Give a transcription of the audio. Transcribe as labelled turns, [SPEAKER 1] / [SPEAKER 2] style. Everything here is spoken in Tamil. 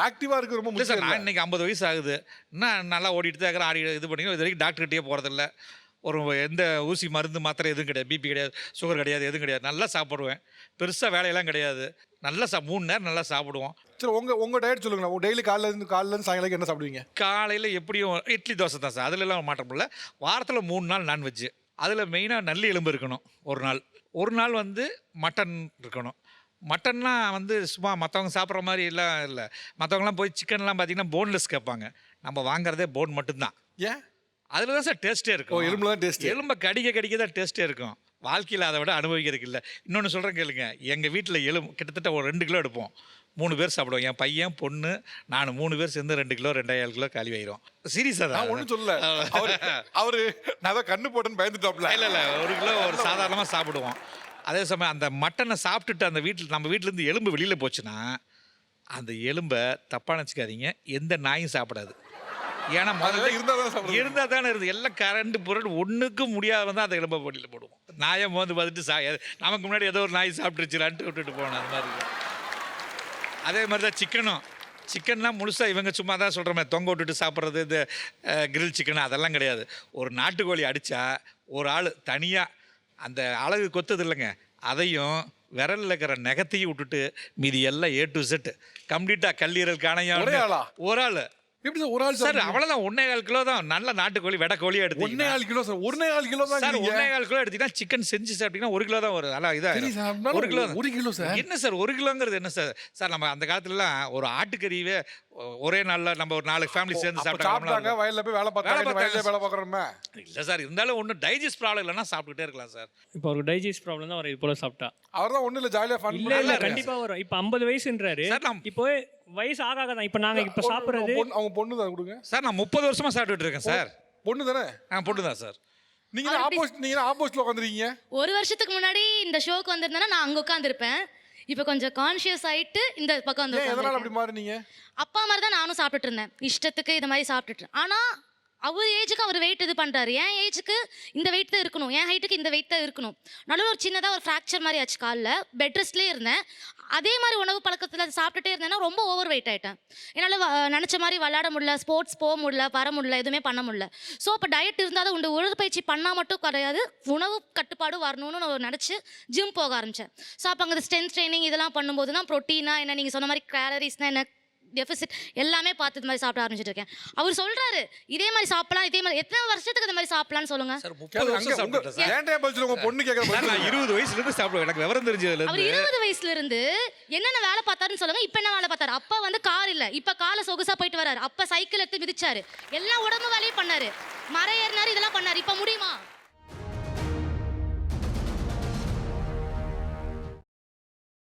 [SPEAKER 1] ஆக்டிவா இருக்கு ரொம்ப
[SPEAKER 2] இல்லை சார்,
[SPEAKER 1] முக்கியம்.
[SPEAKER 2] நான் இன்னைக்கு 50 வயசு ஆகுது. இன்னும் நல்லா ஓடிட்டு தான் இருக்கிறேன், ஆடி இது பண்ணி இது வரைக்கும் டாக்டர்கிட்டயே போகிறதில்ல. ஒரு எந்த ஊசி மருந்து மாத்திரை எதுவும் கிடையாது, பிபி கிடையாது, சுகர் கிடையாது, எதுவும் கிடையாது. நல்லா சாப்பிடுவேன், பெருசாக வேலையெல்லாம் கிடையாது. நல்லா 3 நேரம் நல்லா சாப்பிடுவோம்.
[SPEAKER 1] சரி, உங்க டயட் சொல்லுங்க. டெய்லி காலைல இருந்து சாயங்காலம் என்ன சாப்பிடுவீங்க?
[SPEAKER 2] காலையில் எப்படியும் இட்லி தோசை தான் சார், அதுலலாம் மாற்றம் இல்லை. வாரத்தில் 3 நாள் நான்வெஜ்ஜு. அதில் மெயினாக நல்லி எலும்பு இருக்கணும் ஒரு நாள் வந்து மட்டன் இருக்கணும். மட்டன்னா வந்து சும்மா மற்றவங்க சாப்பிட்ற மாதிரி எல்லாம் இல்லை. மற்றவங்களாம் போய் சிக்கன்லாம் பார்த்தீங்கன்னா போன்லெஸ் கேட்பாங்க. நம்ம வாங்குறதே போன் மட்டும்தான்.
[SPEAKER 1] ஏன்?
[SPEAKER 2] அதில் தான் சார் டேஸ்ட்டே இருக்கும்.
[SPEAKER 1] எலும்புல தான் டேஸ்ட்.
[SPEAKER 2] எலும்பை கடிக்க தான் டேஸ்ட்டே இருக்கும். வாழ்க்கையில் அதை விட அனுபவிக்கிறதுக்கு இல்லை. இன்னொன்று சொல்கிறேன் கேளுங்க, எங்கள் வீட்டில் கிட்டத்தட்ட ஒரு 2 கிலோ எடுப்போம். 3 பேர் சாப்பிடுவோம். என் பையன், பொண்ணு, நான் 3 பேர் சேர்ந்து 2 கிலோ 2,500 கிலோ காலி ஆயிரும். சீரியஸாக தான்.
[SPEAKER 1] ஒன்றும் சொல்லல. அவரு நான் தான் கண்ணு போட்டேன்னு பயந்துட்டோம்ல.
[SPEAKER 2] இல்லை 1 கிலோ ஒரு சாதாரணமாக சாப்பிடுவோம். அதே சமயம் அந்த மட்டனை சாப்பிட்டுட்டு அந்த நம்ம வீட்டிலேருந்து எலும்பு வெளியில் போச்சுன்னா அந்த எலும்பை தப்பாக நினச்சிக்காதீங்க, எந்த நாயும் சாப்பிடாது. ஏன்னா முதல்ல இருந்தால் தானே இருக்குது. எல்லாம் கரண்டு பொருள் ஒன்றுக்கும் முடியாத தான் அந்த எலும்பை வெளியில் போடுவோம். நாயை மோந்து பார்த்துட்டு நமக்கு முன்னாடி ஏதோ ஒரு நாய் சாப்பிட்டுருச்சுலான்ட்டு விட்டுட்டு போனோம். அது மாதிரி அதே மாதிரி தான் சிக்கன்லாம் முழுசாக இவங்க சும்மா தான் சொல்கிற மாதிரி தொங்க விட்டுட்டு சாப்பிட்றது, இந்த கிரில் சிக்கன் அதெல்லாம் கிடையாது. ஒரு நாட்டுக்கோழி அடித்தா ஒரு ஆள் தனியாக அந்த அழகு கொத்தது இல்லைங்க, அதையும் விரலில் இருக்கிற நெகத்தையும் விட்டுட்டு மீதி எல்லாம் A to Z கம்ப்ளீட்டாக கல்லீரல் காணையா ஒரு ஆள்.
[SPEAKER 1] எப்படி சார் ஒரு ஆள்
[SPEAKER 2] சார்? அவ்வளோதான், 1.25 கிலோ தான். நல்ல நாட்டுக்கோழி வெடக்கோழியாக எடுத்து
[SPEAKER 1] 1.25 கிலோ சார். 1.25 கிலோ தான்
[SPEAKER 2] சார். 1.25 கிலோ எடுத்தீங்கன்னா சிக்கன் செஞ்சு சாப்பிட்டீங்கன்னா 1 கிலோ தான் வரும். நல்லா இதாக 1 கிலோ.
[SPEAKER 1] 1 கிலோ சார்
[SPEAKER 2] என்ன சார் 1 கிலோங்கிறது என்ன சார்? சார் நம்ம அந்த காலத்துலலாம் ஒரு ஆட்டுக்கறியவே ஒரே நாளில் நம்ம ஒரு 4 ஃபேமிலி சேர்ந்து
[SPEAKER 1] சாப்பிட்டாங்க. வயலில் போய் வேலை பார்த்தாங்க, வயலில் வேலை பார்க்குறோமே.
[SPEAKER 2] இல்லை சார், இருந்தாலும் ஒன்றும் டைஜஸ்ட் ப்ராப்ளம் இல்லைன்னா சாப்பிட்டுட்டே இருக்கலாம் சார்.
[SPEAKER 3] இப்போ ஒரு டைஜஸ்ட் ப்ராப்ளம் தான் வரும் இது போல சாப்பிட்டா.
[SPEAKER 1] அவர் தான் ஒன்றும் இல்லை, ஜாலியாக ஃபன்.
[SPEAKER 3] இல்லை கண்டிப்பாக வரும். இப்போ 50 வயசுன்றாரு. இப்போ வயசு ஆக தான். இப்போ நாங்கள் இப்போ சாப்பிட்றது
[SPEAKER 1] அவங்க பொண்ணு தான் கொடுங்க
[SPEAKER 2] சார். நான் 30 வருஷமா சாப்பிட்டுட்டு இருக்கேன் சார்.
[SPEAKER 1] பொண்ணு தானே?
[SPEAKER 2] பொண்ணு தான் சார்.
[SPEAKER 1] நீங்க ஆப்போசிட்ல உட்காந்துருக்கீங்க.
[SPEAKER 4] ஒரு வருஷத்துக்கு முன்னாடி இந்த ஷோக்கு வந்திருந்தேன்னா நான் அங்கே உட்காந்துருப்பேன். இப்போ கொஞ்சம் கான்ஷியஸ் ஆயிட்டு இந்த பக்கம் வந்து.
[SPEAKER 1] எதனால அப்படி மாறினீங்க?
[SPEAKER 4] அப்பா மாதிரி தான் நானும் சாப்பிட்டுட்டு இருந்தேன், இஷ்டத்துக்கு இது மாதிரி சாப்பிட்டுட்டு. ஆனால் அவர் ஏஜுக்கு அவர் வெயிட் இது பண்ணுறாரு, என் ஏஜுக்கு இந்த வெயிட் தான் இருக்கணும், என் ஹைட்டுக்கு இந்த வெயிட் தான் இருக்கணும். நடுவில் ஒரு சின்னதாக ஒரு ஃப்ராக்சர் மாதிரி ஆச்சு காலில். பெட் ரெஸ்ட்லேயே இருந்தேன். அதே மாதிரி உணவு பழக்கத்தில் சாப்பிட்டுட்டே இருந்தேன்னா ரொம்ப ஓவர் வெயிட் ஆகிட்டேன். என்னால் நினச்ச மாதிரி விளையாட முடியல, ஸ்போர்ட்ஸ் போக முடியல, வர முடியல, எதுவுமே பண்ண முடியல. ஸோ அப்போ டயட் இருந்தால் தான் உண்டு. உடற்பயிற்சி பண்ணால் மட்டும் கிடையாது, உணவு கட்டுப்பாடு வரணும்னு நான் நினச்சி ஜிம் போக ஆரம்பித்தேன். ஸோ அப்போ அங்கே ஸ்ட்ரென்த் ட்ரைனிங் இதெல்லாம் பண்ணும்போது தான் ப்ரோட்டீனா என்ன, நீங்கள் சொன்ன மாதிரி கேலரிஸ்னால் என்ன, டெபிசிட் எல்லாமே பார்த்து இது மாதிரி சாப்பிட ஆரம்பிச்சிட்டு இருக்கேன். அவர் சொல்றாரு இதே மாதிரி சாப்பிடலாம், இதே மாதிரி எத்தனை வருஷத்துக்கு இந்த மாதிரி சாப்பிடலாம்னு சொல்லுங்க
[SPEAKER 2] சார். 30 வருஷம் சாப்பிட்டேன் சார்.
[SPEAKER 1] ஏன்டா பதில் உங்க பொண்ணு கேக்குற?
[SPEAKER 2] நான் 20 வயசுல இருந்து சாப்பிடுவேன். எனக்கு விவரம் தெரிஞ்சதுல இருந்து.
[SPEAKER 4] அவர் 20 வயசுல இருந்து என்னென்ன வேலை பார்த்தாருன்னு சொல்லுங்க. இப்போ என்ன வேலை பார்த்தாரு? அப்பா வந்து கார் இல்ல, இப்ப காலை சொகுசா போயிட்டு வராரு. அப்ப சைக்கிள் எடுத்து மிதிச்சாரு, எல்லா உடம்பு வேலையும் பண்ணாரு, மரம் ஏறினாரு, இதெல்லாம் பண்ணாரு. இப்ப முடியுமா?